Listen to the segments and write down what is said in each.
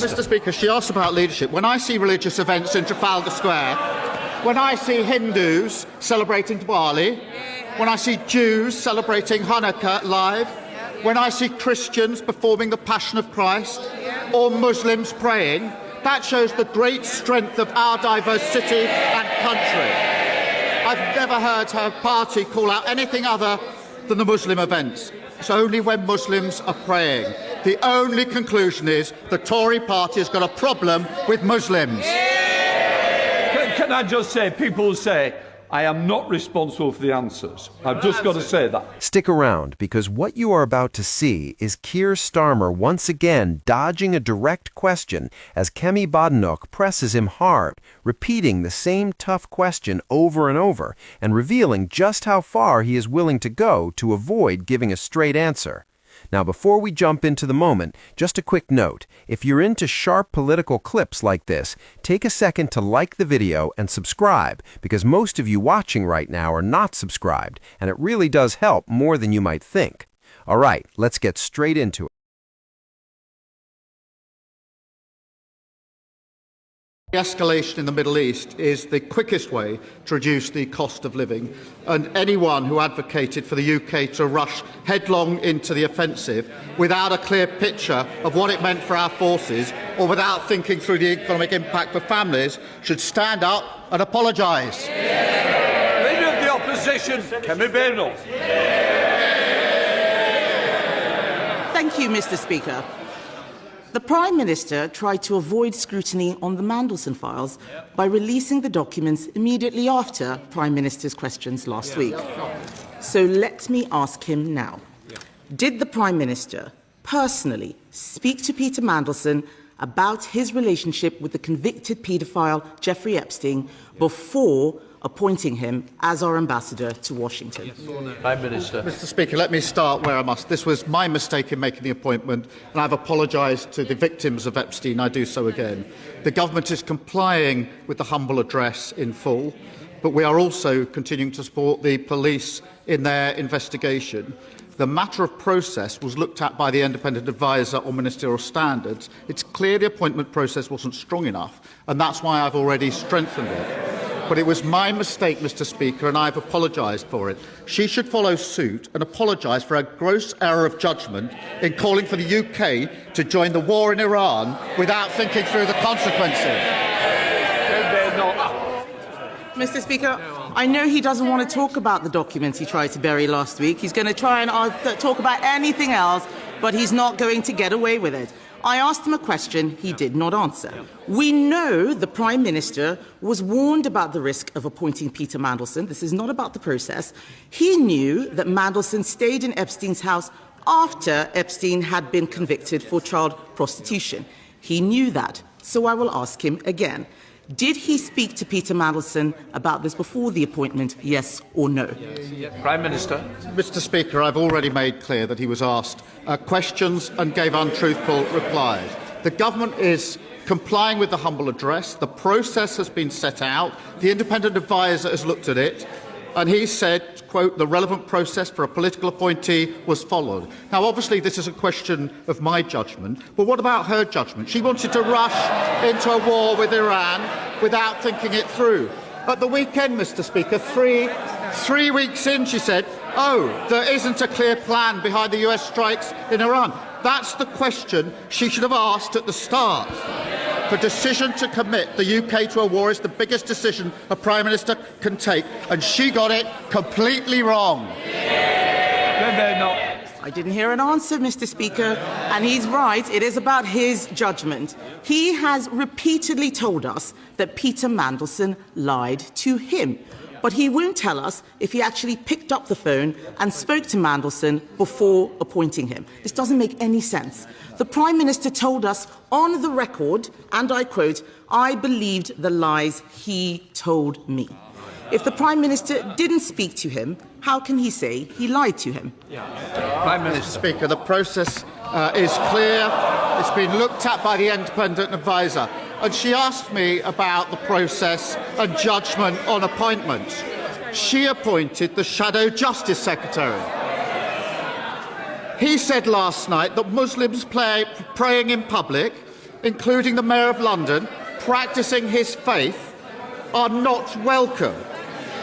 Mr. Speaker, she asked about leadership. When I see religious events in Trafalgar Square, when I see Hindus celebrating Diwali, when I see Jews celebrating Hanukkah live, when I see Christians performing the Passion of Christ, or Muslims praying, that shows the great strength of our diverse city and country. I've never heard her party call out anything other than the Muslim events. It's only when Muslims are praying. The only conclusion is the Tory party has got a problem with Muslims. Can I just say, people say, I am not responsible for the answers. I've just got to say that. Stick around, because what you are about to see is Keir Starmer once again dodging a direct question as Kemi Badenoch presses him hard, repeating the same tough question over and over and revealing just how far he is willing to go to avoid giving a straight answer. Now, before we jump into the moment, just a quick note. If you're into sharp political clips like this, take a second to like the video and subscribe, because most of you watching right now are not subscribed, and it really does help more than you might think. All right, let's get straight into it. The escalation in the Middle East is the quickest way to reduce the cost of living, and anyone who advocated for the UK to rush headlong into the offensive without a clear picture of what it meant for our forces, or without thinking through the economic impact for families, should stand up and apologise. Leader of the Opposition, Kemi Badenoch. Thank you, Mr. Speaker. The Prime Minister tried to avoid scrutiny on the Mandelson files by releasing the documents immediately after Prime Minister's questions last week. So let me ask him now. Did the Prime Minister personally speak to Peter Mandelson about his relationship with the convicted paedophile Jeffrey Epstein before appointing him as our ambassador to Washington? Prime Minister. Mr. Speaker, let me start where I must. This was my mistake in making the appointment, and I've apologised to the victims of Epstein. I do so again. The government is complying with the humble address in full, but we are also continuing to support the police in their investigation. The matter of process was looked at by the independent adviser on ministerial standards. It's clear the appointment process wasn't strong enough, and that's why I've already strengthened it. But it was my mistake, Mr. Speaker, and I've apologised for it. She should follow suit and apologise for a gross error of judgment in calling for the UK to join the war in Iran without thinking through the consequences. Mr. Speaker, I know he doesn't want to talk about the documents he tried to bury last week. He's going to try and talk about anything else, but he's not going to get away with it. I asked him a question he did not answer. We know the Prime Minister was warned about the risk of appointing Peter Mandelson. This is not about the process. He knew that Mandelson stayed in Epstein's house after Epstein had been convicted for child prostitution. He knew that. So I will ask him again. Did he speak to Peter Mandelson about this before the appointment, yes or no? Prime Minister. Mr. Speaker, I've already made clear that he was asked questions and gave untruthful replies. The government is complying with the humble address. The process has been set out. The independent adviser has looked at it, and he said, quote, the relevant process for a political appointee was followed. Now, obviously, this is a question of my judgment, but what about her judgment? She wanted to rush into a war with Iran without thinking it through. At the weekend, Mr. Speaker, three weeks in, she said, oh, there isn't a clear plan behind the US strikes in Iran. That's the question she should have asked at the start. The decision to commit the UK to a war is the biggest decision a Prime Minister can take, and she got it completely wrong. I didn't hear an answer, Mr. Speaker, and he's right. It is about his judgment. He has repeatedly told us that Peter Mandelson lied to him, but he won't tell us if he actually picked up the phone and spoke to Mandelson before appointing him. This doesn't make any sense. The Prime Minister told us on the record, and I quote, I believed the lies he told me. If the Prime Minister didn't speak to him, how can he say he lied to him? Prime Minister. Speaker, the process is clear. It's been looked at by the independent adviser. And she asked me about the process and judgment on appointments. She appointed the Shadow Justice Secretary. He said last night that Muslims praying in public including the Mayor of London, practising his faith, are not welcome.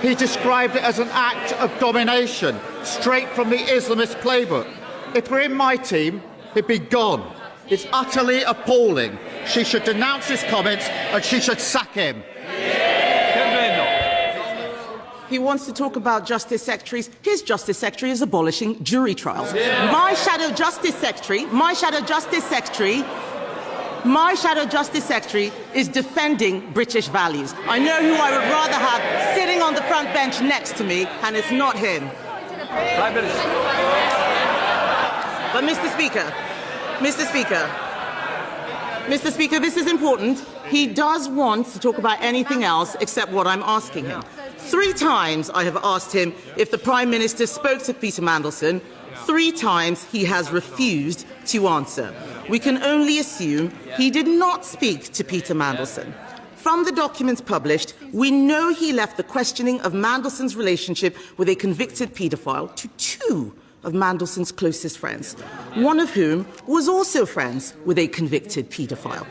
He described it as an act of domination, straight from the Islamist playbook. If we're in my team, he'd be gone. It's utterly appalling. She should denounce his comments and she should sack him. He wants to talk about justice secretaries. His justice secretary is abolishing jury trials. My shadow justice secretary is defending British values. I know who I would rather have sitting on the front bench next to me, and it's not him. But Mr. Speaker, this is important. He does want to talk about anything else except what I'm asking him. 3 times I have asked him if the Prime Minister spoke to Peter Mandelson. 3 times he has refused to answer. We can only assume he did not speak to Peter Mandelson. From the documents published, we know he left the questioning of Mandelson's relationship with a convicted paedophile to 2 of Mandelson's closest friends, one of whom was also friends with a convicted paedophile.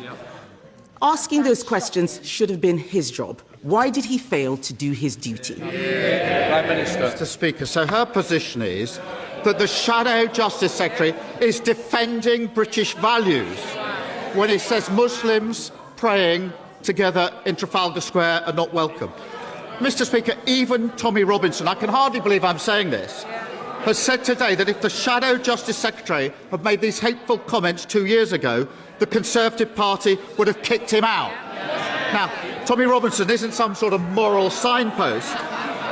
Asking those questions should have been his job. Why did he fail to do his duty? Prime Minister. Mr. Speaker, so her position is that the Shadow Justice Secretary is defending British values when he says Muslims praying together in Trafalgar Square are not welcome. Mr. Speaker, even Tommy Robinson, I can hardly believe I'm saying this, has said today that if the Shadow Justice Secretary had made these hateful comments 2 years ago, the Conservative Party would have kicked him out. Now, Tommy Robinson isn't some sort of moral signpost.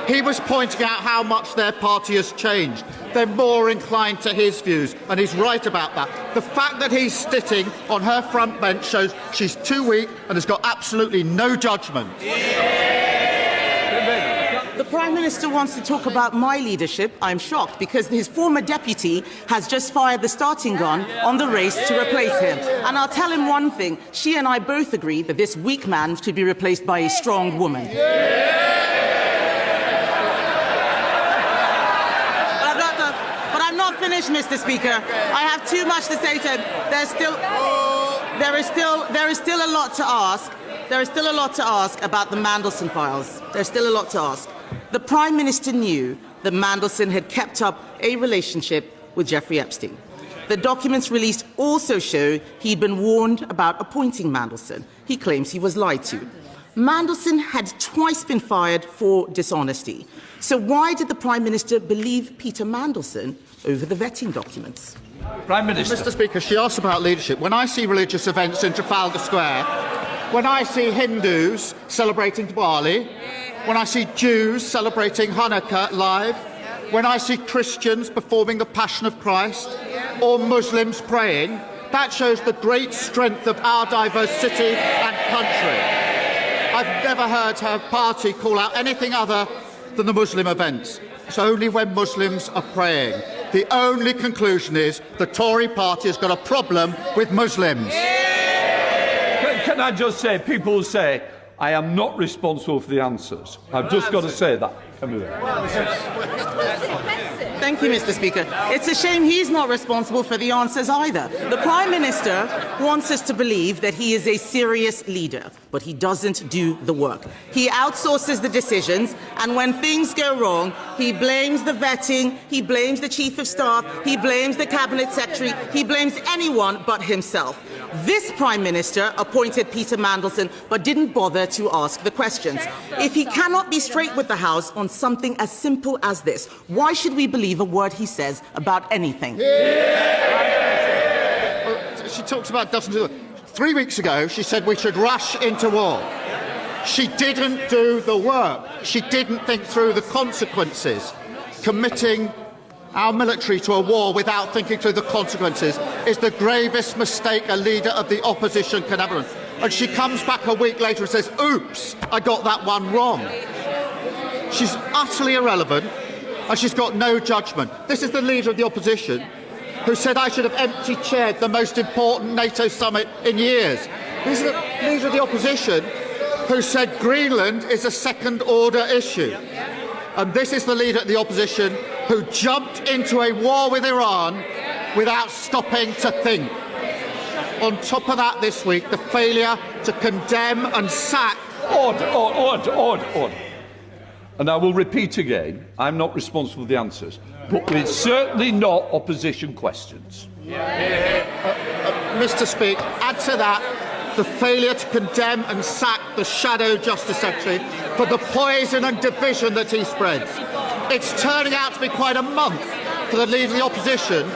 He was pointing out how much their party has changed. They're more inclined to his views, and he's right about that. The fact that he's sitting on her front bench shows she's too weak and has got absolutely no judgment. The Prime Minister wants to talk about my leadership. I'm shocked because his former deputy has just fired the starting gun on the race to replace him. And I'll tell him one thing. She and I both agree that this weak man should be replaced by a strong woman. But I'm not finished, Mr. Speaker. I have too much to say to him. There is still a lot to ask. There is still a lot to ask about the Mandelson files. There's still a lot to ask. The Prime Minister knew that Mandelson had kept up a relationship with Jeffrey Epstein. The documents released also show he'd been warned about appointing Mandelson. He claims he was lied to. Mandelson had twice been fired for dishonesty. So why did the Prime Minister believe Peter Mandelson over the vetting documents? Prime Minister. Mr. Speaker, she asked about leadership. When I see religious events in Trafalgar Square, when I see Hindus celebrating Diwali, when I see Jews celebrating Hanukkah live, when I see Christians performing the Passion of Christ, or Muslims praying, that shows the great strength of our diverse city and country. I've never heard her party call out anything other than the Muslim events. It's only when Muslims are praying. The only conclusion is the Tory party has got a problem with Muslims. Can I just say, people say, I am not responsible for the answers. I've just got to say that. Thank you, Mr. Speaker. It's a shame he's not responsible for the answers either. The Prime Minister wants us to believe that he is a serious leader, but he doesn't do the work. He outsources the decisions, and when things go wrong, he blames the vetting, he blames the Chief of Staff, he blames the Cabinet Secretary, he blames anyone but himself. This Prime Minister appointed Peter Mandelson but didn't bother to ask the questions. If he cannot be straight with the House on something as simple as this, why should we believe a word he says about anything? She talks about doesn't do it. 3 weeks ago, she said we should rush into war. She didn't do the work. She didn't think through the consequences. Committing our military to a war without thinking through the consequences is the gravest mistake a leader of the opposition can ever do. And she comes back a week later and says, oops, I got that one wrong. She's utterly irrelevant and she's got no judgment. This is the leader of the opposition who said I should have empty-chaired the most important NATO summit in years. This is the leader of the opposition who said Greenland is a second-order issue. And this is the leader of the opposition who jumped into a war with Iran without stopping to think. On top of that this week, the failure to condemn and sack... Order. And I will repeat again, I'm not responsible for the answers, but it's certainly not opposition questions. Mr. Speaker, add to that the failure to condemn and sack the Shadow Justice Secretary for the poison and division that he spreads. It's turning out to be quite a month for the Leader of the Opposition,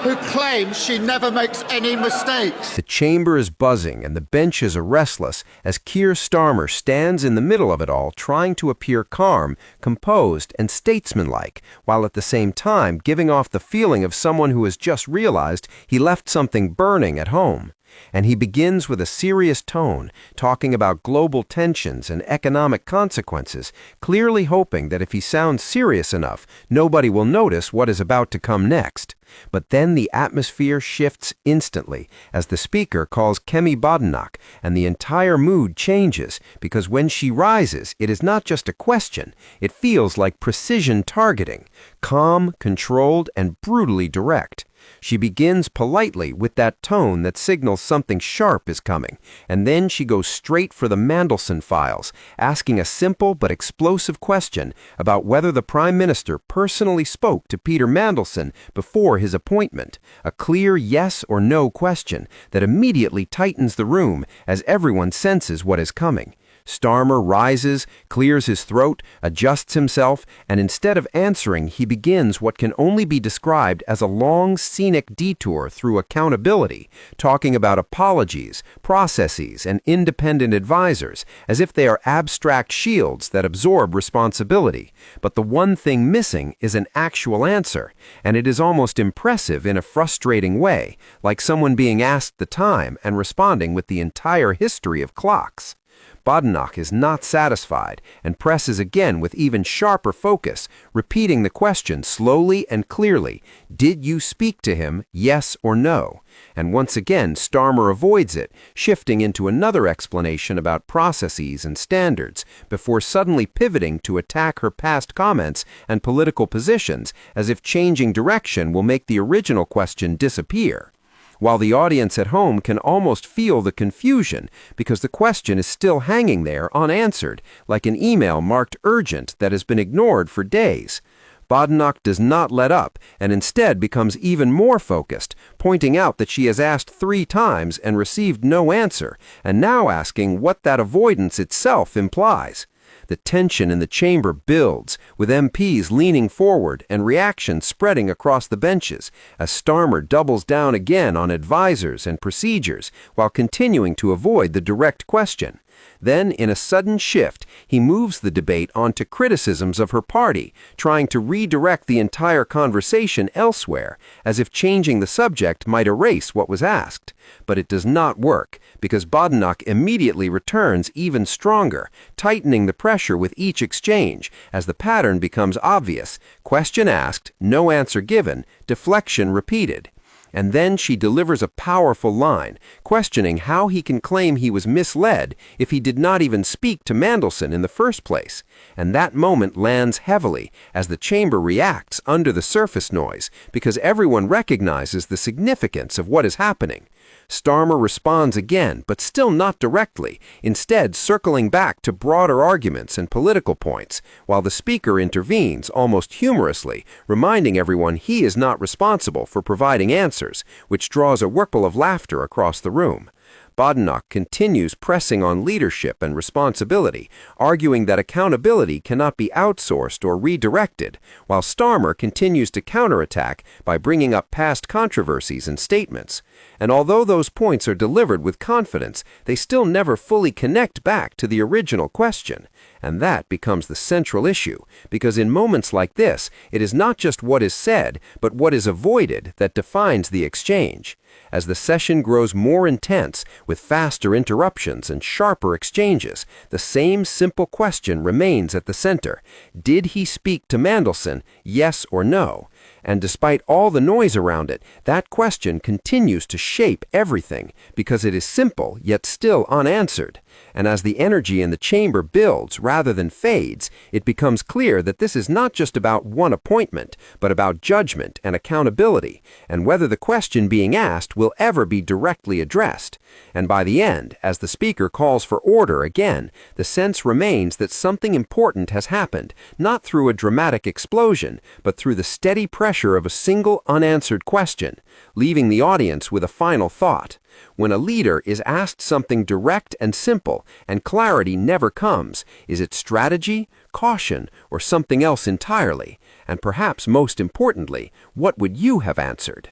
who claims she never makes any mistakes. The chamber is buzzing and the benches are restless as Keir Starmer stands in the middle of it all, trying to appear calm, composed, and statesmanlike, while at the same time giving off the feeling of someone who has just realized he left something burning at home. And he begins with a serious tone, talking about global tensions and economic consequences, clearly hoping that if he sounds serious enough, nobody will notice what is about to come next. But then the atmosphere shifts instantly as the speaker calls Kemi Badenoch, and the entire mood changes, because when she rises, it is not just a question. It feels like precision targeting, calm, controlled, and brutally direct. She begins politely with that tone that signals something sharp is coming, and then she goes straight for the Mandelson files, asking a simple but explosive question about whether the Prime Minister personally spoke to Peter Mandelson before his appointment, a clear yes or no question that immediately tightens the room as everyone senses what is coming. Starmer rises, clears his throat, adjusts himself, and instead of answering, he begins what can only be described as a long, scenic detour through accountability, talking about apologies, processes, and independent advisors, as if they are abstract shields that absorb responsibility. But the one thing missing is an actual answer, and it is almost impressive in a frustrating way, like someone being asked the time and responding with the entire history of clocks. Badenoch is not satisfied and presses again with even sharper focus, repeating the question slowly and clearly. Did you speak to him, yes or no? And once again, Starmer avoids it, shifting into another explanation about processes and standards, before suddenly pivoting to attack her past comments and political positions, as if changing direction will make the original question disappear. While the audience at home can almost feel the confusion because the question is still hanging there unanswered, like an email marked urgent that has been ignored for days. Badenoch does not let up and instead becomes even more focused, pointing out that she has asked 3 times and received no answer, and now asking what that avoidance itself implies. The tension in the chamber builds, with MPs leaning forward and reactions spreading across the benches, as Starmer doubles down again on advisors and procedures while continuing to avoid the direct question. Then, in a sudden shift, he moves the debate onto criticisms of her party, trying to redirect the entire conversation elsewhere, as if changing the subject might erase what was asked. But it does not work, because Badenoch immediately returns even stronger, tightening the pressure with each exchange, as the pattern becomes obvious: question asked, no answer given, deflection repeated. And then she delivers a powerful line, questioning how he can claim he was misled if he did not even speak to Mandelson in the first place. And that moment lands heavily as the chamber reacts under the surface noise, because everyone recognizes the significance of what is happening. Starmer responds again, but still not directly, instead circling back to broader arguments and political points, while the speaker intervenes almost humorously, reminding everyone he is not responsible for providing answers, which draws a ripple of laughter across the room. Badenoch continues pressing on leadership and responsibility, arguing that accountability cannot be outsourced or redirected, while Starmer continues to counterattack by bringing up past controversies and statements. And although those points are delivered with confidence, they still never fully connect back to the original question. And that becomes the central issue, because in moments like this, it is not just what is said, but what is avoided that defines the exchange. As the session grows more intense, with faster interruptions and sharper exchanges, the same simple question remains at the center. Did he speak to Mandelson, yes or no? And despite all the noise around it, that question continues to shape everything, because it is simple yet still unanswered. And as the energy in the chamber builds rather than fades, it becomes clear that this is not just about one appointment, but about judgment and accountability, and whether the question being asked will ever be directly addressed. And by the end, as the Speaker calls for order again, the sense remains that something important has happened, not through a dramatic explosion, but through the steady pressure of a single unanswered question, leaving the audience with a final thought. When a leader is asked something direct and simple, and clarity never comes, is it strategy, caution, or something else entirely? And perhaps most importantly, what would you have answered?